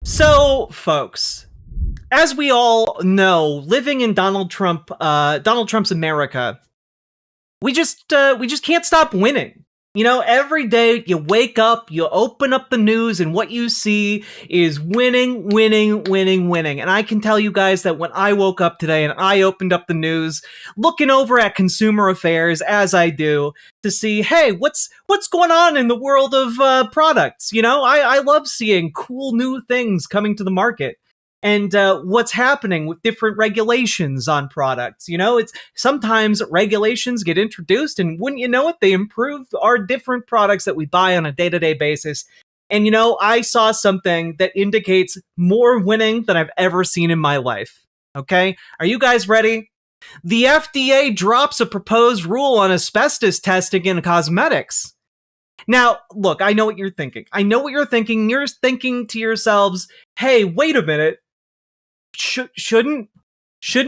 So, folks, as we all know, living in Donald Trump's America, we just can't stop winning. You know, every day you wake up, you open up the news, and what you see is winning, winning, winning, winning. And I can tell you guys that when I woke up today and I opened up the news, looking over at consumer affairs as I do to see, hey, what's going on in the world of products? You know, I love seeing cool new things coming to the market. And what's happening with different regulations on products. You know, it's sometimes regulations get introduced, and wouldn't you know it, they improve our different products that we buy on a day-to-day basis. And you know, I saw something that indicates more winning than I've ever seen in my life. Okay, are you guys ready? The FDA drops a proposed rule on asbestos testing in cosmetics. Now, look, I know what you're thinking. I know what you're thinking. You're thinking to yourselves, hey, wait a minute. Shouldn't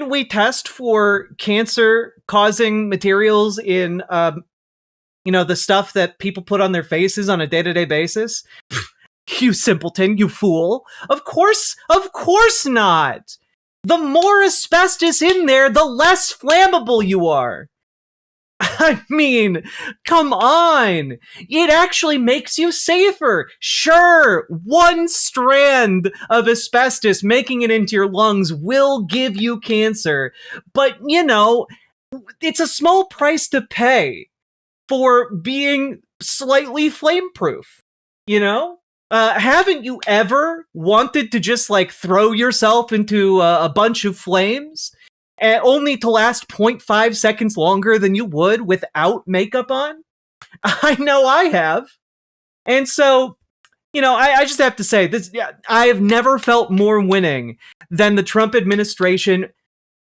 we test for cancer-causing materials in, the stuff that people put on their faces on a day-to-day basis? You simpleton, you fool. Of course not. The more asbestos in there, the less flammable you are. I mean, come on. It actually makes you safer. Sure, one strand of asbestos making it into your lungs will give you cancer. But, you know, it's a small price to pay for being slightly flame-proof, you know? Haven't you ever wanted to just, throw yourself into a bunch of flames? Only to last 0.5 seconds longer than you would without makeup on? I know I have. And so, you know, I just have to say, this. I have never felt more winning than the Trump administration,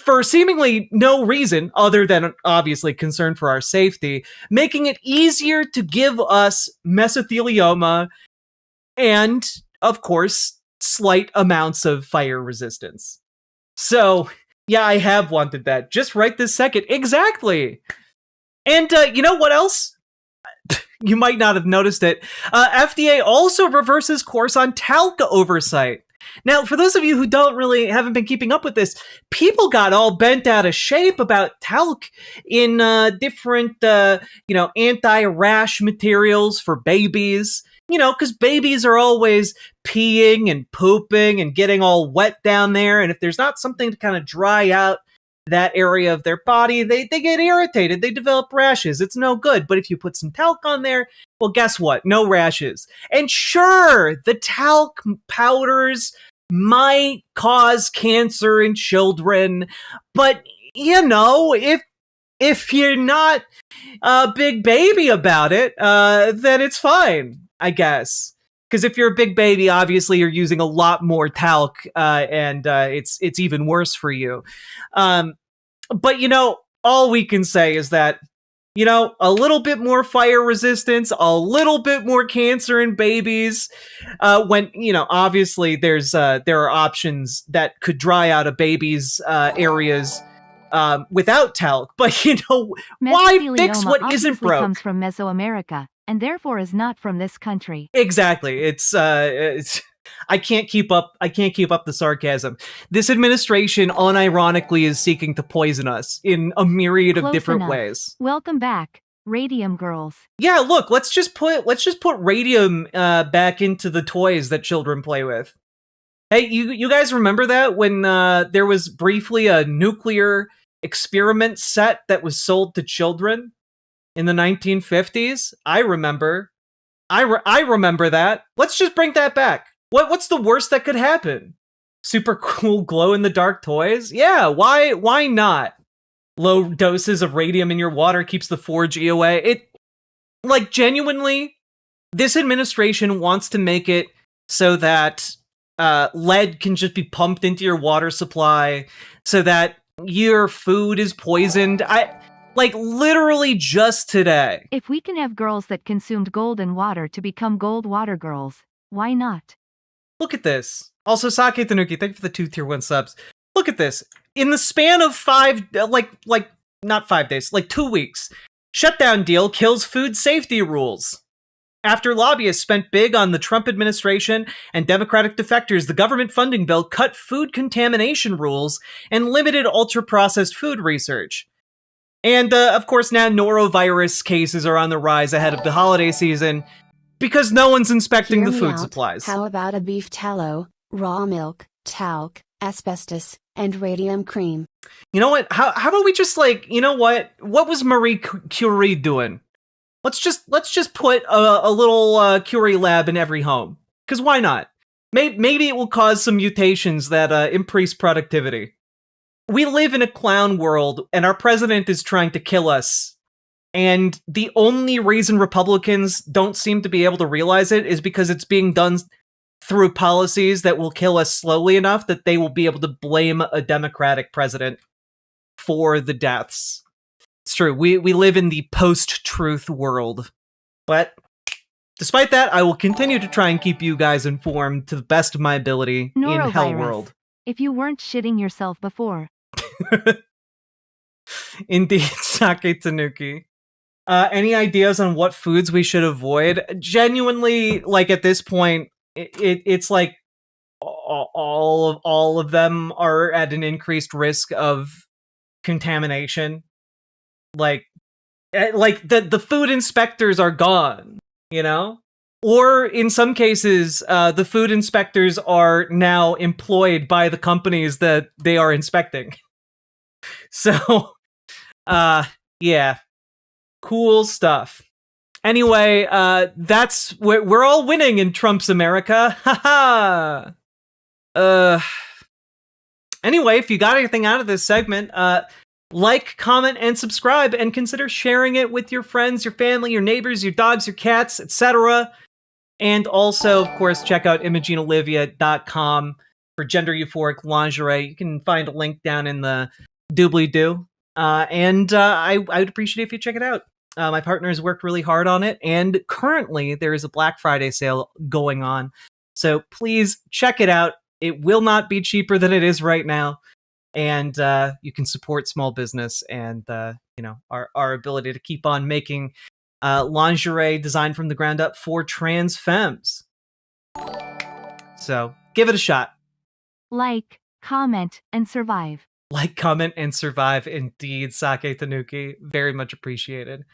for seemingly no reason other than obviously concern for our safety, making it easier to give us mesothelioma and, of course, slight amounts of fire resistance. So, yeah, I have wanted that just right this second. Exactly. And you know what else? You might not have noticed it. FDA also reverses course on talc oversight. Now, for those of you who haven't been keeping up with this, people got all bent out of shape about talc in different, anti-rash materials for babies. You know, because babies are always peeing and pooping and getting all wet down there. And if there's not something to kind of dry out that area of their body, they get irritated. They develop rashes. It's no good. But if you put some talc on there, well, guess what? No rashes. And sure, the talc powders might cause cancer in children. But, you know, if you're not a big baby about it, then it's fine, I guess. Because if you're a big baby, obviously you're using a lot more talc, and it's even worse for you. But, you know, all we can say is that, you know, a little bit more fire resistance, a little bit more cancer in babies. When, you know, obviously there are options that could dry out a baby's areas without talc. But, you know, why fix what isn't broke? Comes from Mesoamerica, and therefore is not from this country. Exactly. It's I can't keep up the sarcasm. This administration unironically is seeking to poison us in a myriad of different ways. Welcome back, radium girls. Yeah, look, let's just put radium back into the toys that children play with. Hey, you guys remember that when there was briefly a nuclear experiment set that was sold to children in the 1950s? I remember that. Let's just bring that back. What's the worst that could happen? Super cool glow-in-the-dark toys? Yeah, why not? Low doses of radium in your water keeps the 4G away. Genuinely, this administration wants to make it so that lead can just be pumped into your water supply, so that your food is poisoned. Literally just today. If we can have girls that consumed golden water to become gold water girls, why not? Look at this. Also, Sake Tanuki, thank you for the 2 tier 1 subs. Look at this. In the span of not 5 days, 2 weeks, shutdown deal kills food safety rules. After lobbyists spent big on the Trump administration and Democratic defectors, the government funding bill cut food contamination rules and limited ultra-processed food research. And, of course, now norovirus cases are on the rise ahead of the holiday season because no one's inspecting the food supplies. How about a beef tallow, raw milk, talc, asbestos, and radium cream? You know what? How about we just, you know what? What was Marie Curie doing? Let's just put a little Curie lab in every home. Because why not? Maybe it will cause some mutations that increase productivity. We live in a clown world, and our president is trying to kill us. And the only reason Republicans don't seem to be able to realize it is because it's being done through policies that will kill us slowly enough that they will be able to blame a Democratic president for the deaths. It's true. We live in the post-truth world. But despite that, I will continue to try and keep you guys informed to the best of my ability in Hell World. If you weren't shitting yourself before. Indeed, Sake Tanuki. Any ideas on what foods we should avoid? Genuinely, at this point, it's like all of them are at an increased risk of contamination. The food inspectors are gone, you know? Or in some cases, the food inspectors are now employed by the companies that they are inspecting. So, yeah. Cool stuff. Anyway, we're all winning in Trump's America. Haha. Anyway, if you got anything out of this segment, like, comment, and subscribe, and consider sharing it with your friends, your family, your neighbors, your dogs, your cats, etc. And also, of course, check out ImogeneOlivia.com for gender euphoric lingerie. You can find a link down in the doobly-doo. I would appreciate it if you check it out. My partner has worked really hard on it, and currently there is a Black Friday sale going on. So please check it out. It will not be cheaper than it is right now. And you can support small business and our ability to keep on making lingerie designed from the ground up for trans femmes. So give it a shot. Like, comment, and survive. Like, comment, and survive. Indeed, Sake Tanuki. Very much appreciated.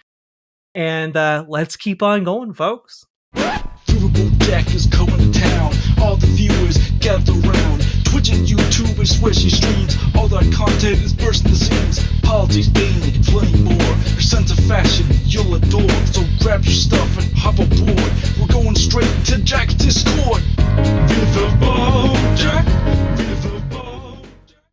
And let's keep on going, folks. Riverboat Jack is going to town. All the viewers gather round. Twitch and YouTube is where she streams. All that content is bursting the seams. Politics, gaming, plenty more. Her sense of fashion you'll adore. So grab your stuff and hop aboard. We're going straight to Jack's Discord. Riverboat.